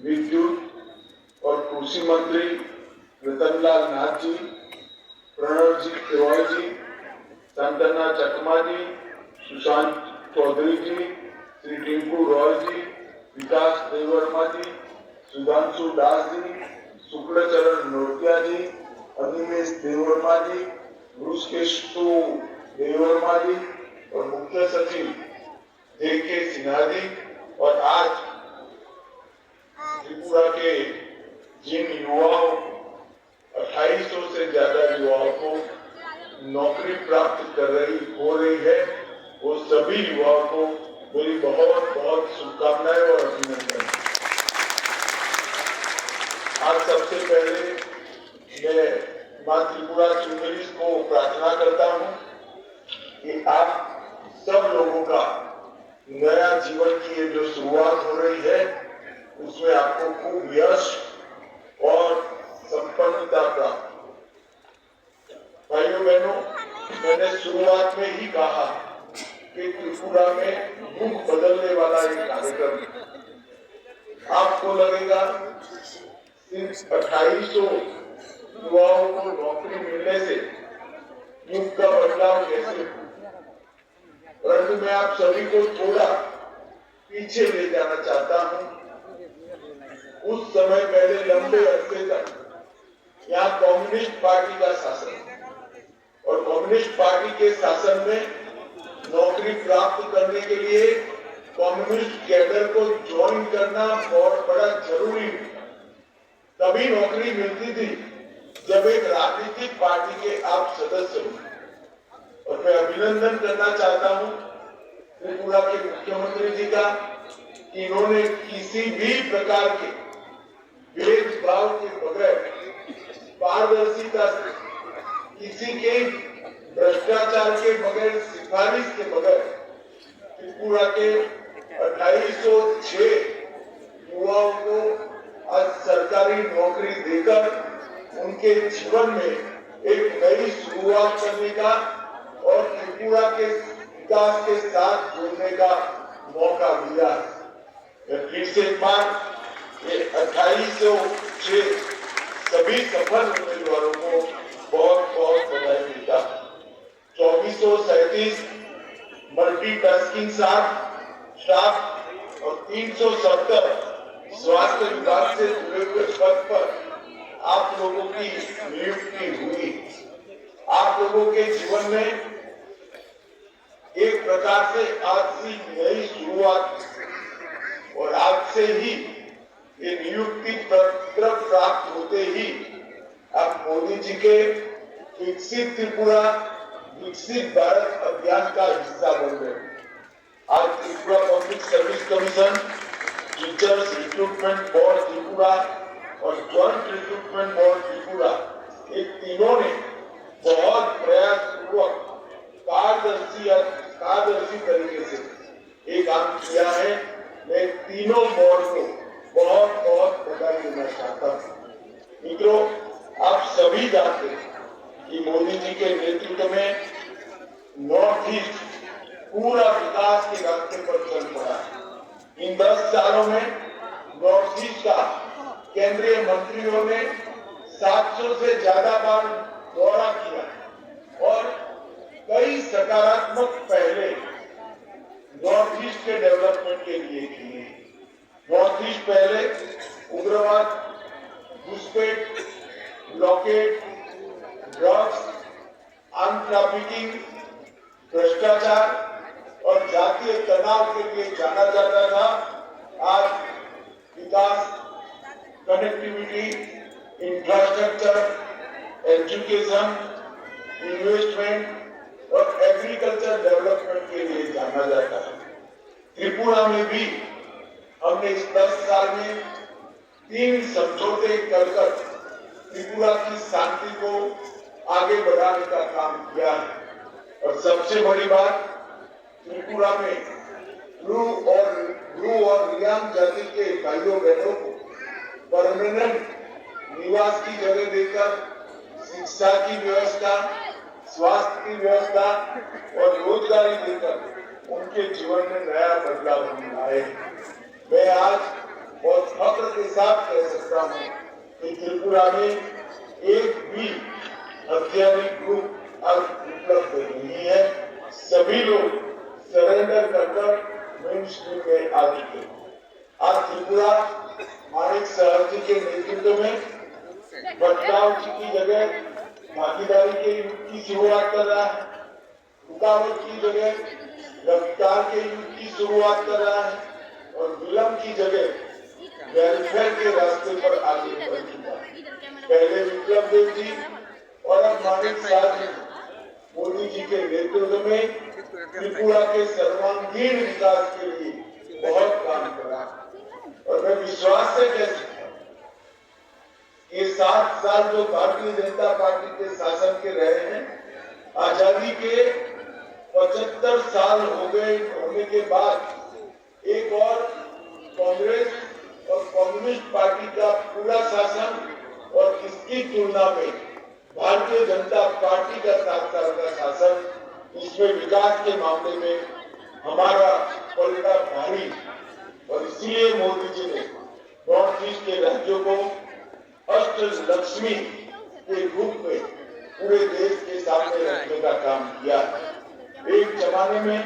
विद्युत और कृषि मंत्री रतनलाल नाथ जी, प्रणव जी रॉय जी, संतना चकमा जी, सुशांत चौधरी जी, श्री टिंकू रॉय जी, विकास देववर्मा जी, सुधांशु दास जी, शुक्लचरण नोटिया जी, अनिमेश देववर्मा जी, ऋषिकेशु देववर्मा जी और मुख्य सचिव जे.के. सिन्हा जी। और आज त्रिपुरा के जिन युवाओं 2800 से ज्यादा युवाओं को नौकरी प्राप्त हो रही है, वो सभी युवाओं को मेरी बहुत बहुत शुभकामनाएं और अभिनंदन। आज सबसे पहले मैं मां त्रिपुरा सुंदरी को प्रार्थना करता हूं कि आप सब लोगों का नया जीवन की ये जो शुरुआत हो रही है उसमें आपको खूब यश और संपन्नता प्राप्त। भाइयों बहनों, मैंने शुरुआत में ही कहा कि त्रिपुरा में युग बदलने वाला एक कार्यक्रम। आपको लगेगा सिर्फ 2800 युवाओं को नौकरी मिलने से युग का बदलाव कैसे हो, परंतु मैं आप सभी को थोड़ा पीछे ले जाना चाहता हूं। उस समय पहले लंबे अरसे तक यहाँ कम्युनिस्ट पार्टी का शासन और कम्युनिस्ट पार्टी के शासन में नौकरी प्राप्त करने के लिए कम्युनिस्ट कैडर को ज्वाइन करना बहुत बड़ा जरूरी है। तभी नौकरी मिलती थी जब एक राजनीतिक पार्टी के आप सदस्य हो। और मैं अभिनंदन करना चाहता हूं त्रिपुरा के मुख्यमंत्री जी का कि इन्होंने किसी भी प्रकार के भेदभाव के बगैर, पारदर्शिता से, किसी के भ्रष्टाचार के बगैर, सिफारिश के बगैर त्रिपुरा के 2806 युवाओं को आज सरकारी नौकरी देकर उनके जीवन में एक नई शुरुआत करने का और त्रिपुरा के विकास के साथ जुड़ने का मौका मिला। मैं फिर से एक बार ये 2806 सभी सफल उम्मीदवारों को बहुत बहुत बधाई देता। 2437 मल्टीटास्किंग स्टाफ और 370 स्वास्थ्य विभाग से जुड़े हुए पद पर आप लोगों की नियुक्ति हुई। आप लोगों के जीवन में एक प्रकार से आज की नई शुरुआत और आज से ही ये नियुक्ति पत्र प्राप्त होते ही आप मोदी जी के विकसित त्रिपुरा विकसित भारत अभियान का हिस्सा बन गए। आज Tripura public service commission, teachers recruitment board Tripura और जॉइंट रिक्रूटमेंट बोर्ड त्रिपुरा, ये तीनों ने बहुत प्रयासपूर्वक पारदर्शी तरीके से एक काम किया है। मैं तीनों बोर्ड को बहुत बहुत बधाई देना चाहता हूँ। मित्रों, आप सभी जानते हैं कि मोदी जी के नेतृत्व में नॉर्थ ईस्ट पूरा विकास के रास्ते पर चल पड़ा है। इन 10 सालों में नॉर्थ ईस्ट का केंद्रीय मंत्रियों ने 700 से ज्यादा बार दौरा किया और कई सकारात्मक पहले नॉर्थ ईस्ट के डेवलपमेंट के लिए किए। नॉर्थ ईस्ट पहले उग्रवाद, घुसपैठ, ब्लॉकेड, ड्रग्स, आर्म ट्रैफिकिंग, भ्रष्टाचार और जातीय तनाव के लिए जाना जाता था। आज विकास, कनेक्टिविटी, इंफ्रास्ट्रक्चर, एजुकेशन, इन्वेस्टमेंट और एग्रीकल्चर डेवलपमेंट के लिए जाना जाता है। त्रिपुरा में भी हमने इस 10 साल में 3 समझौते कर त्रिपुरा की शांति को आगे बढ़ाने का काम किया है। और सबसे बड़ी बात, त्रिपुरा में ब्रू और रियांग जाति के भाइयों बहनों को परमानेंट निवास की जगह देकर शिक्षा की व्यवस्था, स्वास्थ्य की व्यवस्था और रोजगारी देकर उनके जीवन में नया बदलाव आए। मैं आज बहुत फख्र के साथ कह सकता हूँ कि त्रिपुरा में एक भी हथियारी ग्रुप अब उपलब्ध नहीं है। सभी लोग सरेंडर कर मेन स्ट्रीम में आ चुके। आज त्रिपुरा माणिक साहब जी के नेतृत्व में बदलाव जी की जगह भागीदारी के युग की शुरुआत कर रहा है, रुकावट की जगह रफ्तार के युग की शुरुआत कर रहा है और विलंब की जगह वेलफेयर के रास्ते पर आगे बढ़ चुका है। पहले विप्लव देव जी और अब माणिक साहब जी मोदी जी के नेतृत्व में त्रिपुरा के सर्वांगीण विकास के लिए बहुत काम कर रहा है और मैं विश्वास से कह सकता हूँ ये 7 साल जो भारतीय जनता पार्टी के शासन के रहे हैं, आजादी के 75 साल हो गए होने के बाद एक और कांग्रेस और कम्युनिस्ट पार्टी का पूरा शासन और इसकी तुलना में भारतीय जनता पार्टी का 7 साल का शासन, इसमें विकास के मामले में हमारा पलड़ा भारी और इसलिए मोदी जी ने नॉर्थ ईस्ट के राज्यों को अष्ट लक्ष्मी के रूप में पूरे देश के सामने रखने का काम किया। एक जमाने में